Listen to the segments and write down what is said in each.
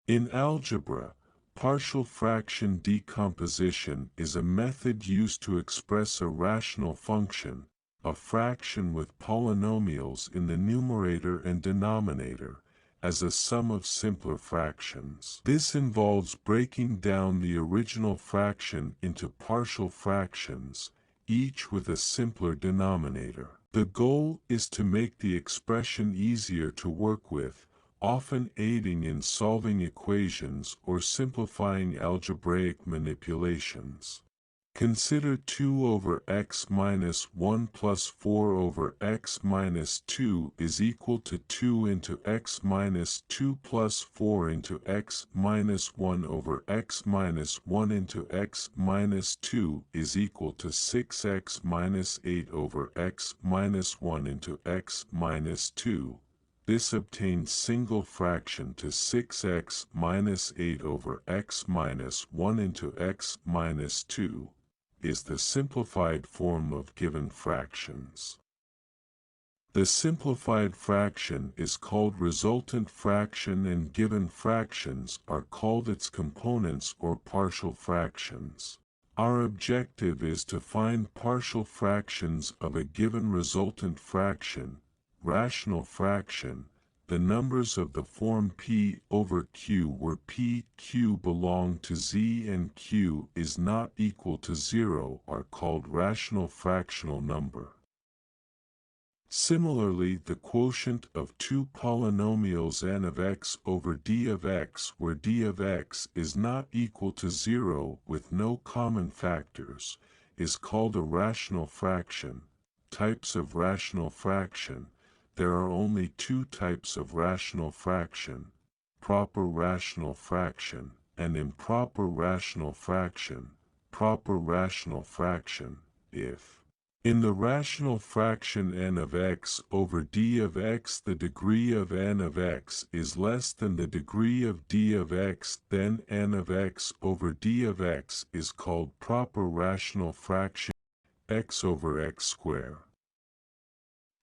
In algebra, partial fraction decomposition is a method used to express a rational function, a fraction with polynomials in the numerator and denominator, as a sum of simpler fractions. This involves breaking down the original fraction into partial fractions, each with a simpler denominator. The goal is to make the expression easier to work with, often aiding in solving equations or simplifying algebraic manipulations. Consider 2 over x minus 1 plus 4 over x minus 2 is equal to 2 into x minus 2 plus 4 into x minus 1 over x minus 1 into x minus 2 is equal to 6x minus 8 over x minus 1 into x minus 2. This obtains single fraction to 6x minus 8 over x minus 1 into x minus 2. Is the simplified form of given fractions. The simplified fraction is called resultant fraction and given fractions are called its components or partial fractions. Our objective is to find partial fractions of a given resultant fraction, rational fraction. The numbers of the form p over q where p, q belong to z and q is not equal to 0 are called rational fractional number. Similarly, the quotient of two polynomials n of x over d of x where d of x is not equal to 0 with no common factors is called a rational fraction. Types of rational fraction. There are only two types of rational fraction: proper rational fraction and improper rational fraction. Proper rational fraction, if in the rational fraction n of x over d of x the degree of n of x is less than the degree of d of x, then n of x over d of x is called proper rational fraction. X over x squared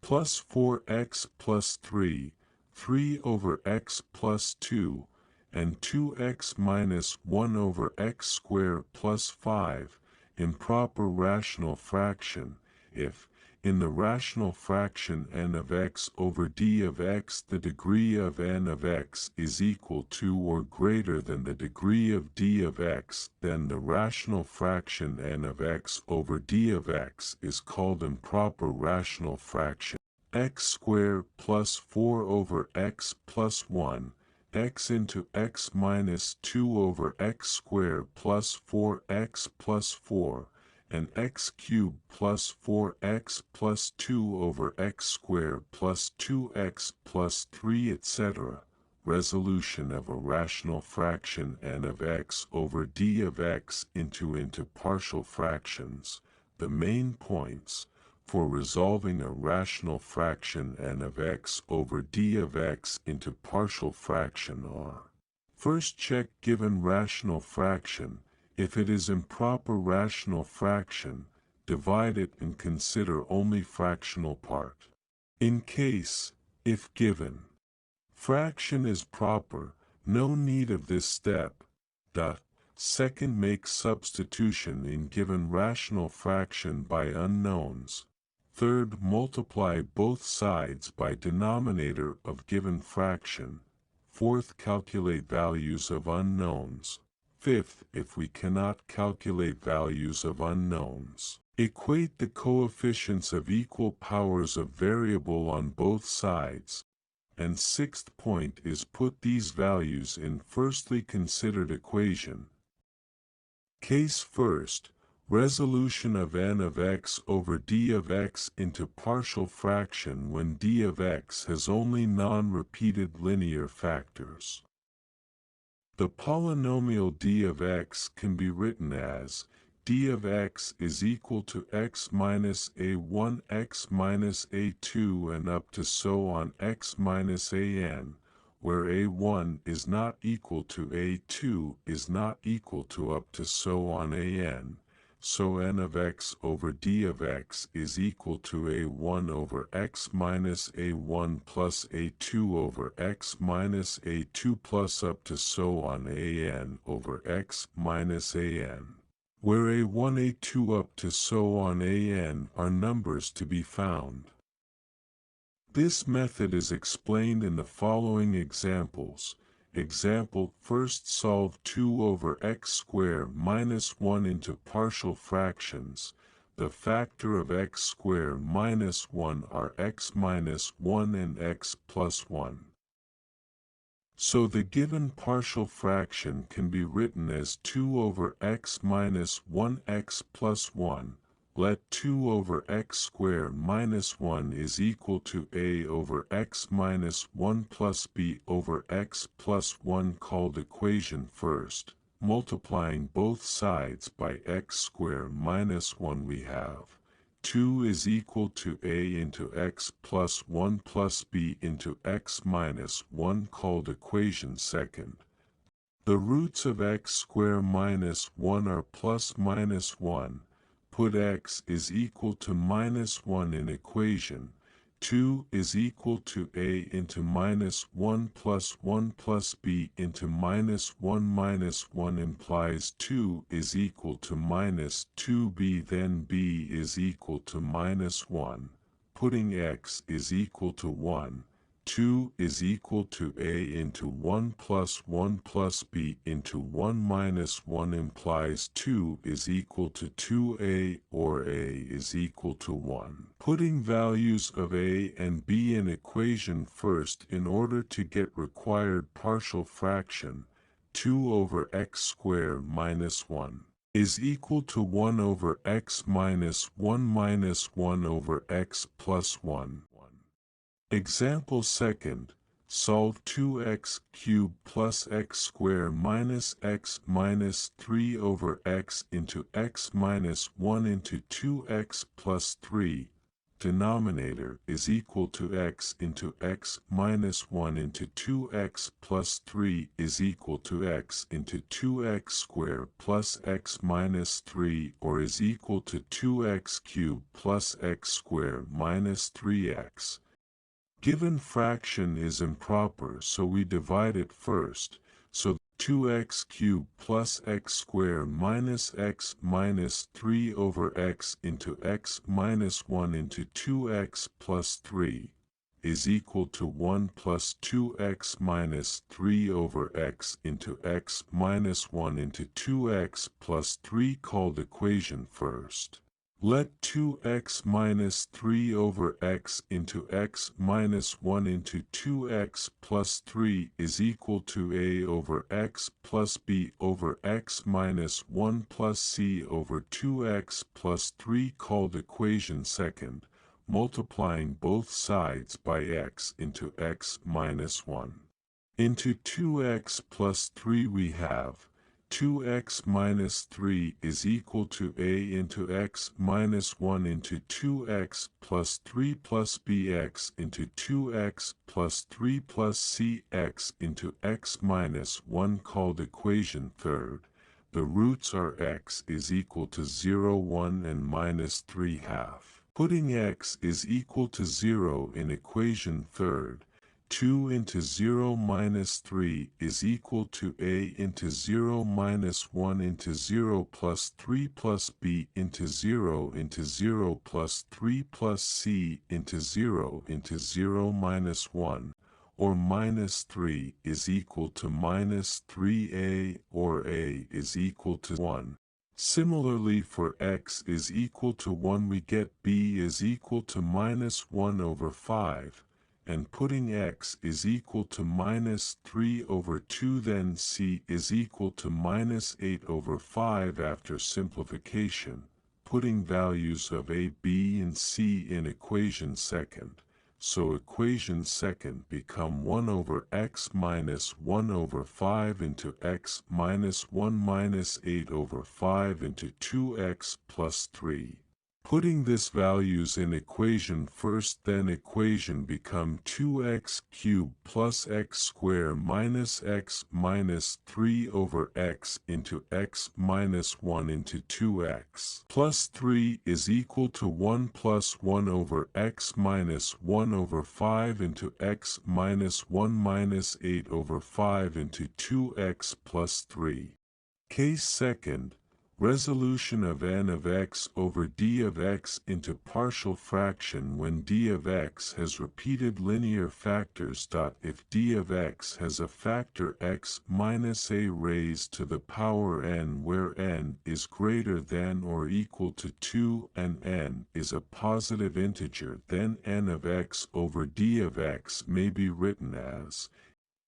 plus 4x plus 3, 3 over x plus 2, and 2x minus 1 over x squared plus 5, improper rational fraction, if, in the rational fraction n of x over d of x the degree of n of x is equal to or greater than the degree of d of x, then the rational fraction n of x over d of x is called improper rational fraction. X squared plus 4 over x plus 1, x into x minus 2 over x squared plus 4x plus 4, and x cubed plus 4x plus 2 over x squared plus 2x plus 3 etc. Resolution of a rational fraction n of x over d of x into partial fractions. The main points for resolving a rational fraction n of x over d of x into partial fraction are: first, check given rational fraction. If it is improper rational fraction, divide it and consider only fractional part. In case, if given fraction is proper, no need of this step. Second, make substitution in given rational fraction by unknowns. Third, multiply both sides by denominator of given fraction. Fourth, calculate values of unknowns. Fifth, if we cannot calculate values of unknowns, equate the coefficients of equal powers of variable on both sides. And sixth point is put these values in firstly considered equation. Case first, resolution of n of x over d of x into partial fraction when d of x has only non-repeated linear factors. The polynomial d of x can be written as d of x is equal to x minus a1 x minus a2 and up to so on x minus an, where a1 is not equal to a2 is not equal to up to so on an, so n of x over d of x is equal to a1 over x minus a1 plus a2 over x minus a2 plus up to so on an over x minus an, where a1 a2 up to so on an are numbers to be found. This method is explained in the following examples. Example: first solve 2 over x squared minus 1 into partial fractions. The factor of x squared minus 1 are x minus 1 and x plus 1. So the given partial fraction can be written as 2 over x minus 1x plus 1. Let 2 over x squared minus 1 is equal to a over x minus 1 plus b over x plus 1 called equation first. Multiplying both sides by x squared minus 1 we have 2 is equal to a into x plus 1 plus b into x minus 1 called equation second. The roots of x squared minus 1 are plus minus 1. Put x is equal to minus 1 in equation. 2 is equal to a into minus 1 plus 1 plus b into minus 1 implies 2 is equal to minus 2b, then b is equal to minus 1. Putting x is equal to 1. 2 is equal to a into 1 plus b into 1 minus 1 implies 2 is equal to 2a, or a is equal to 1. Putting values of a and b in equation first in order to get required partial fraction. 2 over x squared minus 1 is equal to 1 over x minus 1 over x plus 1. Example second, solve 2x cubed plus x squared minus x minus 3 over x into x minus 1 into 2x plus 3. Denominator is equal to x into x minus 1 into 2x plus 3 is equal to x into 2x squared plus x minus 3, or is equal to 2x cubed plus x squared minus 3x. Given fraction is improper, so we divide it first. So 2x cubed plus x squared minus x minus 3 over x into x minus 1 into 2x plus 3 is equal to 1 plus 2x minus 3 over x into x minus 1 into 2x plus 3 called equation first. Let 2x minus 3 over x into x minus 1 into 2x plus 3 is equal to a over x plus b over x minus 1 plus c over 2x plus 3 called equation second, multiplying both sides by x into x minus 1. Into 2x plus 3 we have 2x minus 3 is equal to a into x minus 1 into 2x plus 3 plus bx into 2x plus 3 plus cx into x minus 1 called equation third. The roots are x is equal to 0, 1 and minus 3 half. Putting x is equal to 0 in equation third. 2 into 0 minus 3 is equal to a into 0 minus 1 into 0 plus 3 plus b into 0 plus 3 plus c into 0 minus 1, or minus 3 is equal to minus 3a, or a is equal to 1. Similarly, for x is equal to 1 we get b is equal to minus 1 over 5. And putting x is equal to minus 3 over 2, then c is equal to minus 8 over 5 after simplification. Putting values of a, b and c in equation second. So equation second become 1 over x minus 1 over 5 into x minus 1 minus 8 over 5 into 2x plus 3. Putting this values in equation first, then equation become 2x cubed plus x squared minus x minus 3 over x into x minus 1 into 2x plus 3 is equal to 1 plus 1 over x minus 1 over 5 into x minus 1 minus 8 over 5 into 2x plus 3. Case second. Resolution of n of x over d of x into partial fraction when d of x has repeated linear factors. If d of x has a factor x minus a raised to the power n where n is greater than or equal to 2 and n is a positive integer, then n of x over d of x may be written as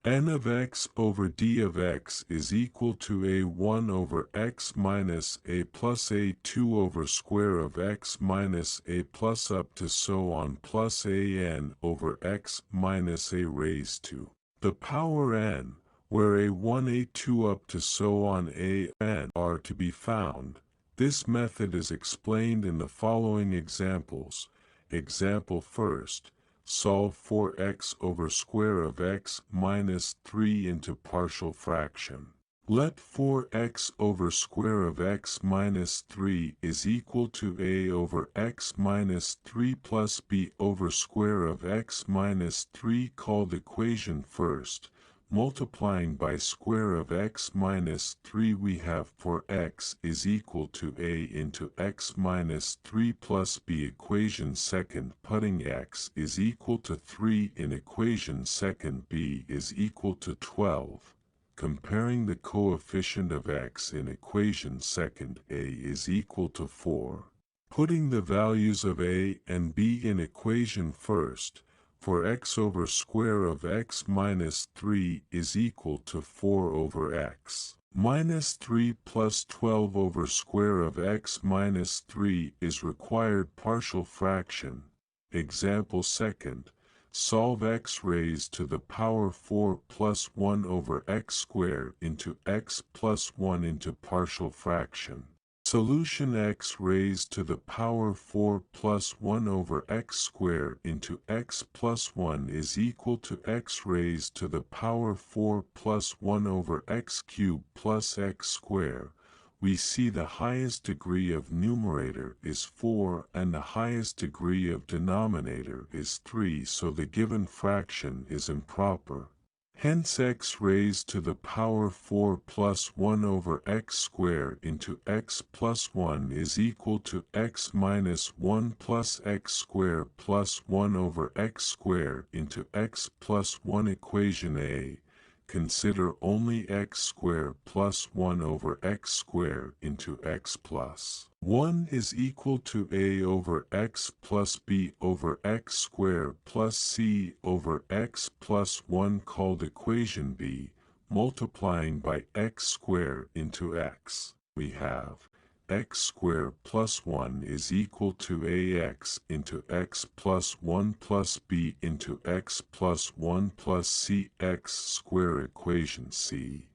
n of x over d of x is equal to a1 over x minus a plus a2 over square of x minus a plus up to so on plus an over x minus a raised to the power n, where a1 a2 up to so on an are to be found. This method is explained in the following examples. Example first. Solve for x over square of x minus 3 into partial fraction. Let 4x over square of x minus 3 is equal to a over x minus 3 plus b over square of x minus 3 called equation first. Multiplying by square of x minus 3 we have for x is equal to a into x minus 3 plus b equation second. Putting x is equal to 3 in equation second, b is equal to 12. Comparing the coefficient of x in equation second, a is equal to 4. Putting the values of a and b in equation first, for x over square of x minus 3 is equal to 4 over x minus 3 plus 12 over square of x minus 3 is required partial fraction. Example second. Solve x raised to the power 4 plus 1 over x squared into x plus 1 into partial fraction. Solution x raised to the power 4 plus 1 over x squared into x plus 1 is equal to x raised to the power 4 plus 1 over x cubed plus x squared. We see the highest degree of numerator is 4 and the highest degree of denominator is 3, so the given fraction is improper. Hence x raised to the power 4 plus 1 over x squared into x plus 1 is equal to x minus 1 plus x squared plus 1 over x squared into x plus 1 equation a. Consider only x squared plus 1 over x squared into x plus 1 is equal to a over x plus b over x squared plus c over x plus 1 called equation b. Multiplying by x squared into x, we have x squared plus 1 is equal to ax into x plus 1 plus b into x plus 1 plus c x squared equation c.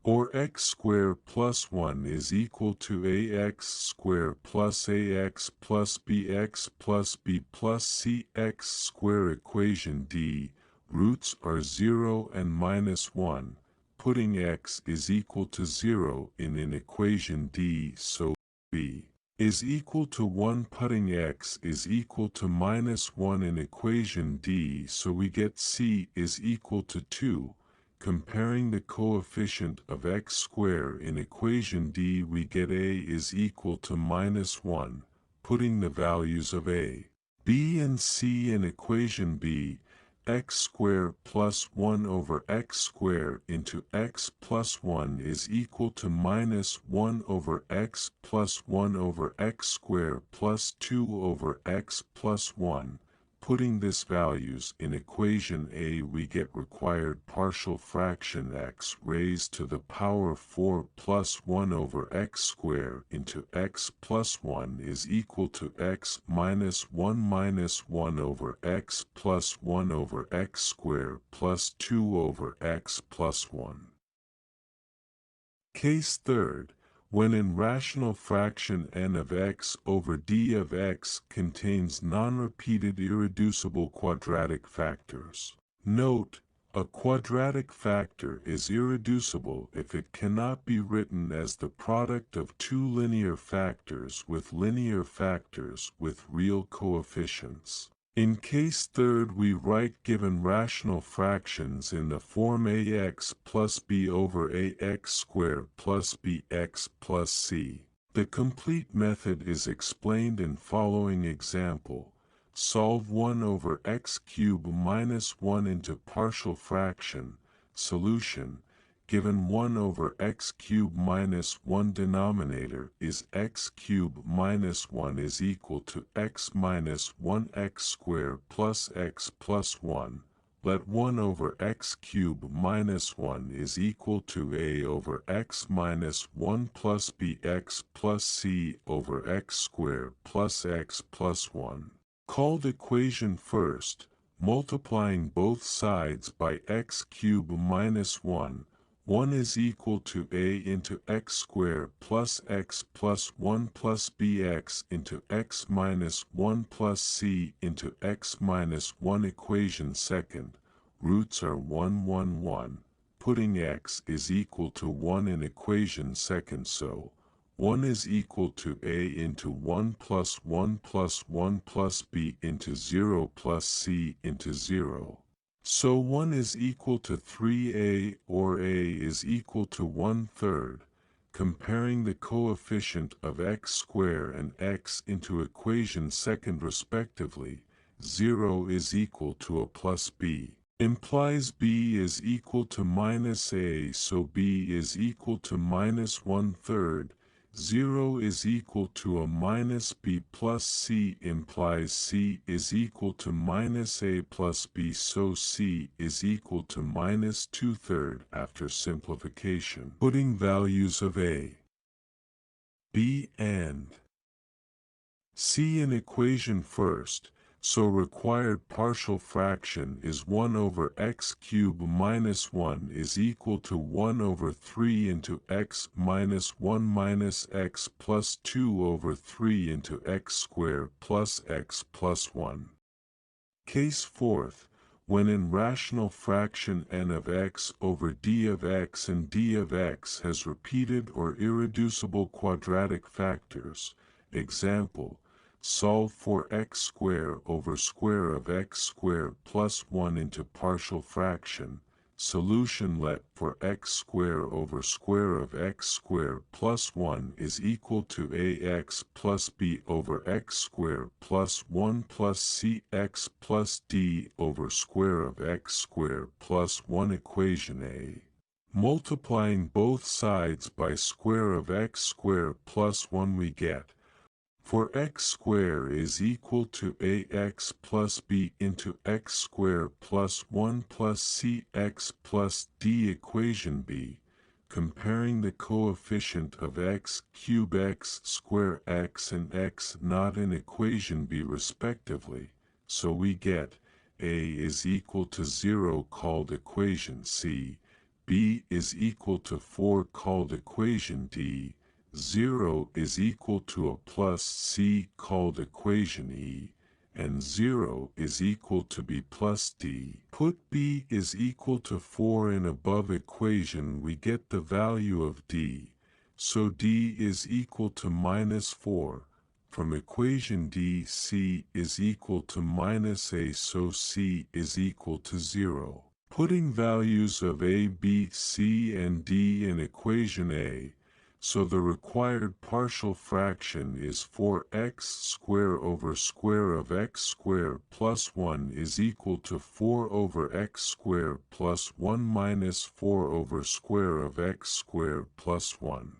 Or x squared plus 1 is equal to ax squared plus bx plus b plus cx squared equation d. Roots are 0 and minus 1. Putting x is equal to 0 in an equation d, so b is equal to 1. Putting x is equal to minus 1 in equation d, so we get c is equal to 2. Comparing the coefficient of x squared in equation d, we get a is equal to minus 1. Putting the values of a, b and c in equation b, x squared plus 1 over x squared into x plus 1 is equal to minus 1 over x plus 1 over x squared plus 2 over x plus 1. Putting this values in equation a, we get required partial fraction x raised to the power 4 plus 1 over x squared into x plus 1 is equal to x minus 1 over x plus 1 over x squared plus 2 over x plus 1. Case third. when an rational fraction n of x over d of x contains non-repeated irreducible quadratic factors. Note, a quadratic factor is irreducible if it cannot be written as the product of two linear factors with real coefficients. In case third, we write given rational fractions in the form ax plus b over ax squared plus bx plus c. The complete method is explained in following example. Solve 1 over x cubed minus 1 into partial fraction. Solution. Given 1 over x cubed minus 1 denominator is x cubed minus 1 is equal to x minus 1x squared plus x plus 1. Let 1 over x cubed minus 1 is equal to a over x minus 1 plus bx plus c over x squared plus x plus 1. Called equation first, multiplying both sides by x cubed minus 1, 1 is equal to a into x squared plus x plus 1 plus bx into x minus 1 plus c into x minus 1 equation second, roots are 1 1 1, putting x is equal to 1 in equation second, so 1 is equal to a into 1 plus 1 plus 1 plus b into 0 plus c into 0. So 1 is equal to 3a, or a is equal to 1/3. Comparing the coefficient of x squared and x into equation second respectively, 0 is equal to a plus b. Implies b is equal to minus a, so b is equal to minus 1/3. 0 is equal to a minus b plus c implies c is equal to minus a plus b, so c is equal to minus 2/3 after simplification. Putting values of a, b and c in equation first, so required partial fraction is 1 over x cubed minus 1 is equal to 1 over 3 into x minus 1 minus x plus 2 over 3 into x squared plus x plus 1. Case fourth, when in rational fraction n of x over d of x and d of x has repeated or irreducible quadratic factors. Example, solve for x squared over square of x squared plus 1 into partial fraction. Solution, let for x squared over square of x squared plus 1 is equal to ax plus b over x squared plus 1 plus cx plus d over square of x squared plus 1 equation a. Multiplying both sides by square of x squared plus 1 we get, for x squared is equal to ax plus b into x squared plus 1 plus cx plus d equation b. Comparing the coefficient of x cube x square x and x not in equation b respectively, so we get a is equal to 0 called equation c, b is equal to 4 called equation d, 0 is equal to a plus c called equation e, and 0 is equal to b plus d. Put b is equal to 4 in above equation, we get the value of d, so d is equal to minus 4. From equation d, c is equal to minus a, so c is equal to 0. Putting values of a, b, c and d in equation a, so the required partial fraction is 4x squared over square of x squared plus 1 is equal to 4 over x squared plus 1 minus 4 over square of x squared plus 1.